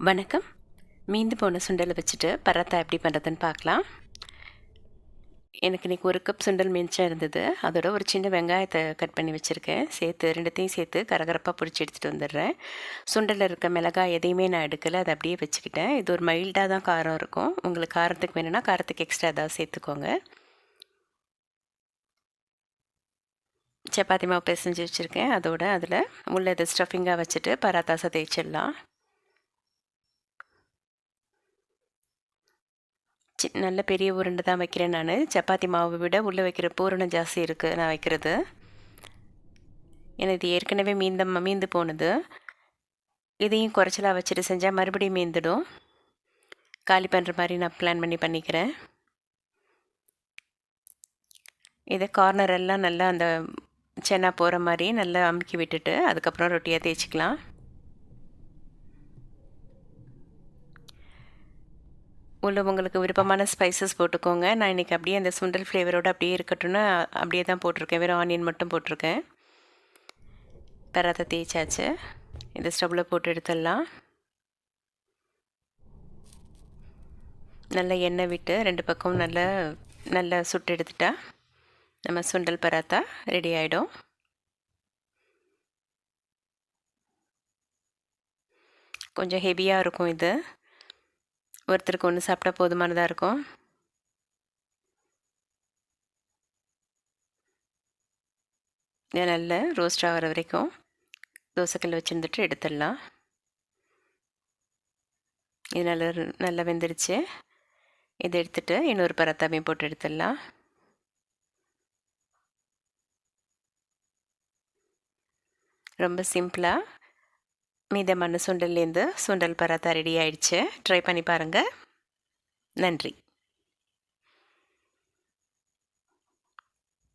வணக்கம். மீந்து போன சுண்டலை வச்சுட்டு பராத்தா எப்படி பண்ணுறதுன்னு பார்க்கலாம். எனக்கு இன்றைக்கி 1 கப் சுண்டல் மிச்சம் இருந்தது. அதோட ஒரு சின்ன வெங்காயத்தை கட் பண்ணி வச்சுருக்கேன். ரெண்டுத்தையும் சேர்த்து கரகரப்பாக பிடிச்சி எடுத்துகிட்டு வந்துடுறேன். சுண்டலில் இருக்க மிளகாய் எதையுமே நான் எடுக்கலை, அதை அப்படியே வச்சுக்கிட்டேன். இது ஒரு மைல்டாக தான் காரம் இருக்கும். உங்களுக்கு காரத்துக்கு வேணும்னா காரத்துக்கு எக்ஸ்ட்ரா ஏதாவது சேர்த்துக்கோங்க. சப்பாத்தி மாவு பிசைஞ்சு வச்சுருக்கேன். அதோட அதில் உள்ளது ஸ்டஃபிங்காக வச்சுட்டு பராத்தாஸை தேய்ச்சிடலாம். நல்ல பெரிய உருண்டை தான் வைக்கிறேன் நான். சப்பாத்தி மாவை விட உள்ளே வைக்கிற பூரணம் ஜாஸ்தி இருக்குது நான் வைக்கிறது. ஏன்னா இது ஏற்கனவே மீந்து போனது. இதையும் குறைச்சலாக வச்சுட்டு செஞ்சால் மறுபடியும் மீந்துடும். காலி பண்ணுற மாதிரி நான் பிளான் பண்ணிக்கிறேன். இதை கார்னர் எல்லாம் நல்லா அந்த சென்னா போகிற மாதிரி நல்லா அமுக்கி விட்டுட்டு அதுக்கப்புறம் ரொட்டியாக தேய்ச்சிக்கலாம். உள்ள உங்களுக்கு விருப்பமான ஸ்பைசஸ் போட்டுக்கோங்க. நான் இன்றைக்கி அப்படியே அந்த சுண்டல் ஃப்ளேவரோடு அப்படியே இருக்கட்டும்னு அப்படியே தான் போட்டிருக்கேன். வெறும் ஆனியன் மட்டும் போட்டிருக்கேன். பராத்தா தேய்ச்சாச்சு. இதை ஸ்டவ்வில் போட்டு எடுத்துடலாம். நல்லா எண்ணெய் விட்டு 2 பக்கம் நல்லா சுட்டு எடுத்துட்டா நம்ம சுண்டல் பராத்தா ரெடி ஆகிடும். கொஞ்சம் ஹெவியாக இருக்கும். இது ஒருத்தருக்கு ஒன்று சாப்பிட்டா போதுமானதாக இருக்கும். இதை நல்லா ரோஸ்ட் ஆகிற வரைக்கும் தோசைக்கல் வச்சுருந்துட்டு எடுத்துடலாம். இது நல்லா வெந்துடுச்சு. இதை எடுத்துகிட்டு இன்னொரு பராத்தாவையும் போட்டு எடுத்துடலாம். ரொம்ப சிம்பிளாக மீதமான சுண்டல்லேருந்து சுண்டல் பராத்தா ரெடி ஆயிடுச்சு. ட்ரை பண்ணி பாருங்கள். நன்றி.